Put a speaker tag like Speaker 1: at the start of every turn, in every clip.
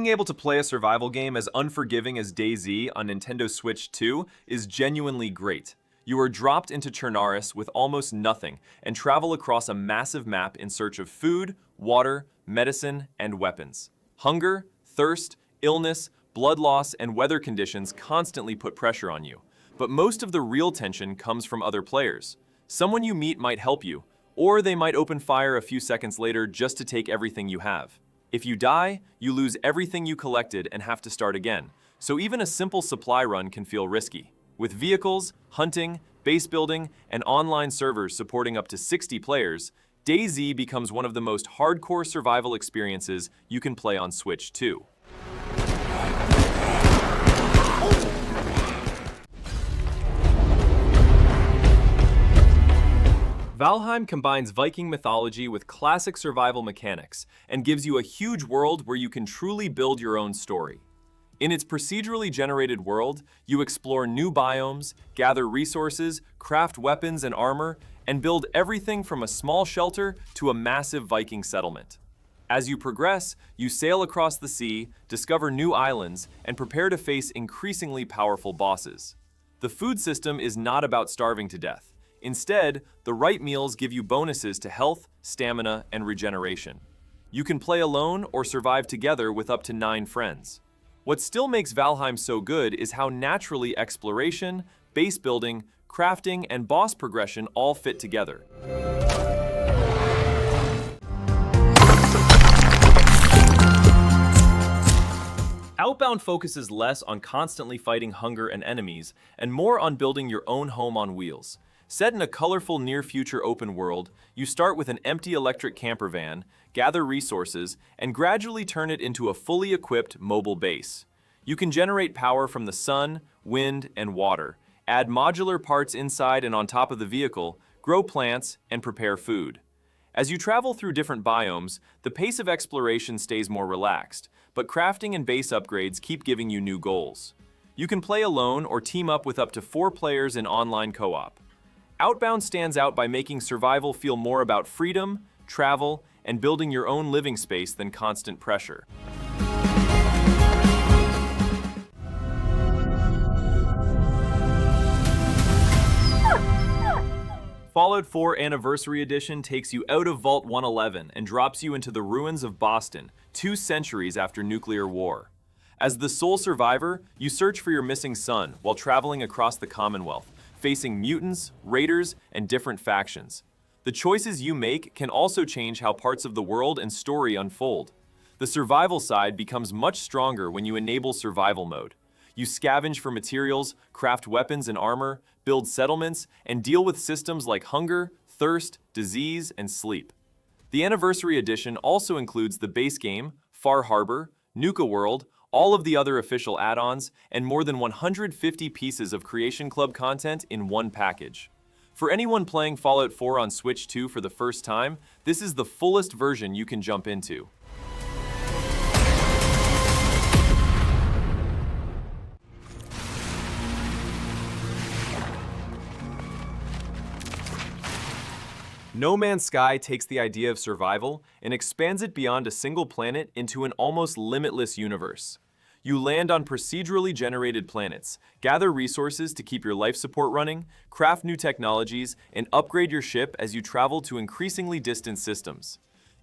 Speaker 1: Being able to play a survival game as unforgiving as DayZ on Nintendo Switch 2 is genuinely great. You are dropped into Chernarus with almost nothing and travel across a massive map in search of food, water, medicine, and weapons. Hunger, thirst, illness, blood loss, and weather conditions constantly put pressure on you. But most of the real tension comes from other players. Someone you meet might help you, or they might open fire a few seconds later just to take everything you have. If you die, you lose everything you collected and have to start again, so even a simple supply run can feel risky. With vehicles, hunting, base building, and online servers supporting up to 60 players, DayZ becomes one of the most hardcore survival experiences you can play on Switch 2. Valheim combines Viking mythology with classic survival mechanics and gives you a huge world where you can truly build your own story. In its procedurally generated world, you explore new biomes, gather resources, craft weapons and armor, and build everything from a small shelter to a massive Viking settlement. As you progress, you sail across the sea, discover new islands, and prepare to face increasingly powerful bosses. The food system is not about starving to death. Instead, the right meals give you bonuses to health, stamina, and regeneration. You can play alone or survive together with up to 9 friends. What still makes Valheim so good is how naturally exploration, base building, crafting, and boss progression all fit together. Outbound focuses less on constantly fighting hunger and enemies, and more on building your own home on wheels. Set in a colorful near-future open world, you start with an empty electric camper van, gather resources, and gradually turn it into a fully equipped mobile base. You can generate power from the sun, wind, and water, add modular parts inside and on top of the vehicle, grow plants, and prepare food. As you travel through different biomes, the pace of exploration stays more relaxed, but crafting and base upgrades keep giving you new goals. You can play alone or team up with up to 4 players in online co-op. Outbound stands out by making survival feel more about freedom, travel, and building your own living space than constant pressure. Fallout 4 Anniversary Edition takes you out of Vault 111 and drops you into the ruins of Boston, 2 centuries after nuclear war. As the sole survivor, you search for your missing son while traveling across the Commonwealth, facing mutants, raiders, and different factions. The choices you make can also change how parts of the world and story unfold. The survival side becomes much stronger when you enable survival mode. You scavenge for materials, craft weapons and armor, build settlements, and deal with systems like hunger, thirst, disease, and sleep. The Anniversary Edition also includes the base game, Far Harbor, Nuka World, all of the other official add-ons, and more than 150 pieces of Creation Club content in one package. For anyone playing Fallout 4 on Switch 2 for the first time, this is the fullest version you can jump into. No Man's Sky takes the idea of survival and expands it beyond a single planet into an almost limitless universe. You land on procedurally generated planets, gather resources to keep your life support running, craft new technologies, and upgrade your ship as you travel to increasingly distant systems.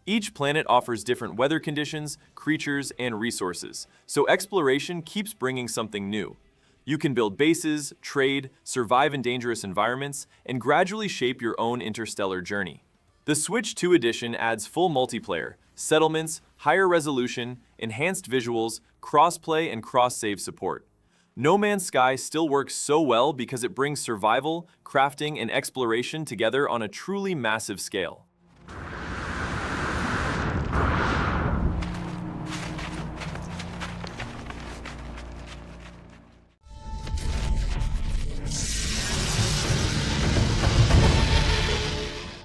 Speaker 1: Each planet offers different weather conditions, creatures, and resources, so exploration keeps bringing something new. You can build bases, trade, survive in dangerous environments, and gradually shape your own interstellar journey. The Switch 2 edition adds full multiplayer, settlements, higher resolution, enhanced visuals, cross-play, and cross-save support. No Man's Sky still works so well because it brings survival, crafting, and exploration together on a truly massive scale.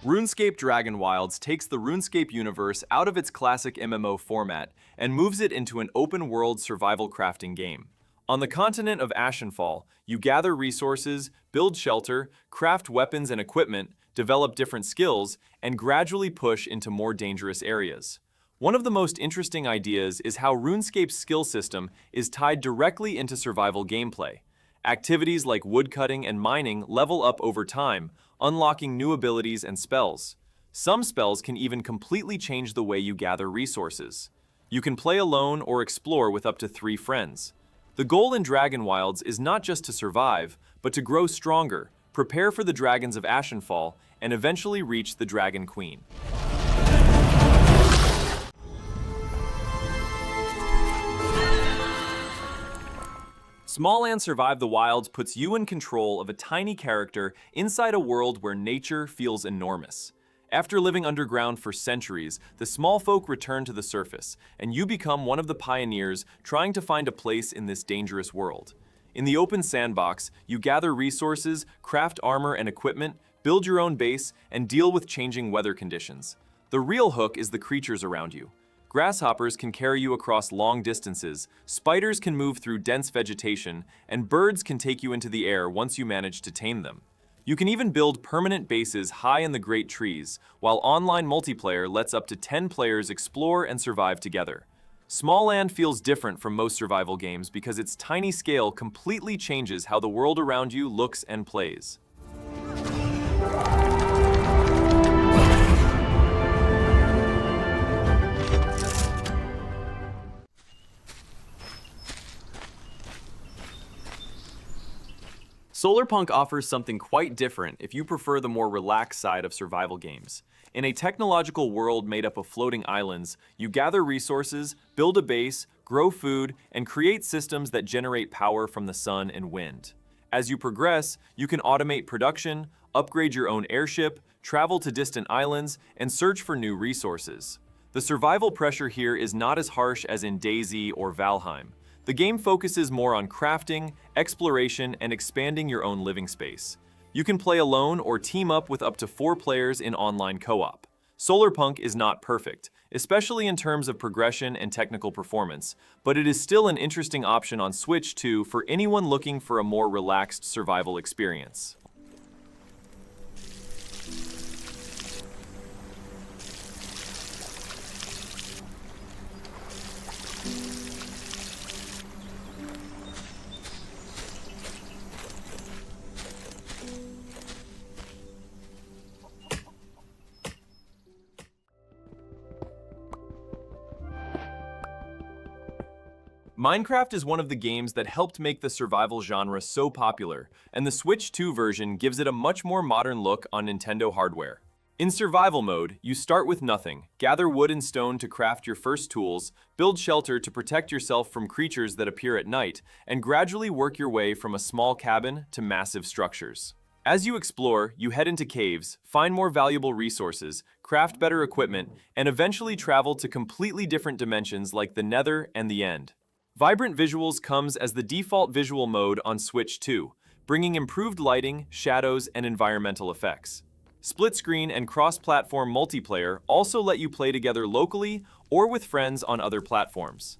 Speaker 1: RuneScape Dragonwilds takes the RuneScape universe out of its classic MMO format and moves it into an open-world survival crafting game. On the continent of Ashenfall, you gather resources, build shelter, craft weapons and equipment, develop different skills, and gradually push into more dangerous areas. One of the most interesting ideas is how RuneScape's skill system is tied directly into survival gameplay. Activities like woodcutting and mining level up over time, unlocking new abilities and spells. Some spells can even completely change the way you gather resources. You can play alone or explore with up to 3 friends. The goal in Dragonwilds is not just to survive, but to grow stronger, prepare for the dragons of Ashenfall, and eventually reach the Dragon Queen. Smalland Survive the Wilds puts you in control of a tiny character inside a world where nature feels enormous. After living underground for centuries, the small folk return to the surface, and you become one of the pioneers trying to find a place in this dangerous world. In the open sandbox, you gather resources, craft armor and equipment, build your own base, and deal with changing weather conditions. The real hook is the creatures around you. Grasshoppers can carry you across long distances, spiders can move through dense vegetation, and birds can take you into the air once you manage to tame them. You can even build permanent bases high in the great trees, while online multiplayer lets up to 10 players explore and survive together. Smalland feels different from most survival games because its tiny scale completely changes how the world around you looks and plays. Solarpunk offers something quite different if you prefer the more relaxed side of survival games. In a technological world made up of floating islands, you gather resources, build a base, grow food, and create systems that generate power from the sun and wind. As you progress, you can automate production, upgrade your own airship, travel to distant islands, and search for new resources. The survival pressure here is not as harsh as in DayZ or Valheim. The game focuses more on crafting, exploration, and expanding your own living space. You can play alone or team up with up to 4 players in online co-op. Solarpunk is not perfect, especially in terms of progression and technical performance, but it is still an interesting option on Switch 2 for anyone looking for a more relaxed survival experience. Minecraft is one of the games that helped make the survival genre so popular, and the Switch 2 version gives it a much more modern look on Nintendo hardware. In survival mode, you start with nothing, gather wood and stone to craft your first tools, build shelter to protect yourself from creatures that appear at night, and gradually work your way from a small cabin to massive structures. As you explore, you head into caves, find more valuable resources, craft better equipment, and eventually travel to completely different dimensions like the Nether and the End. Vibrant Visuals comes as the default visual mode on Switch 2, bringing improved lighting, shadows, and environmental effects. Split-screen and cross-platform multiplayer also let you play together locally or with friends on other platforms.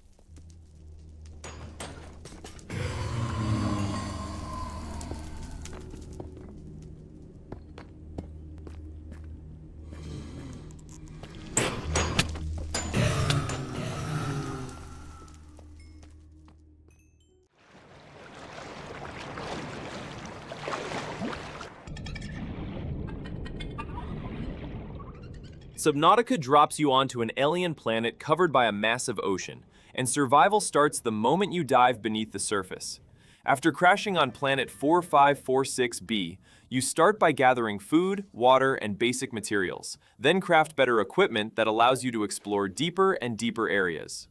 Speaker 1: Subnautica drops you onto an alien planet covered by a massive ocean, and survival starts the moment you dive beneath the surface. After crashing on planet 4546b, you start by gathering food, water, and basic materials, then craft better equipment that allows you to explore deeper and deeper areas.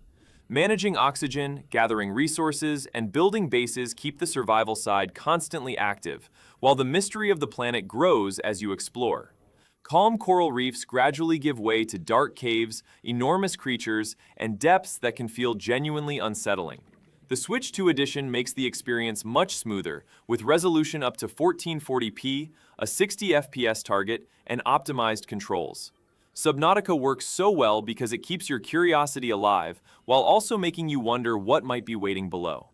Speaker 1: Managing oxygen, gathering resources, and building bases keep the survival side constantly active, while the mystery of the planet grows as you explore. Calm coral reefs gradually give way to dark caves, enormous creatures, and depths that can feel genuinely unsettling. The Switch 2 edition makes the experience much smoother, with resolution up to 1440p, a 60 FPS target, and optimized controls. Subnautica works so well because it keeps your curiosity alive, while also making you wonder what might be waiting below.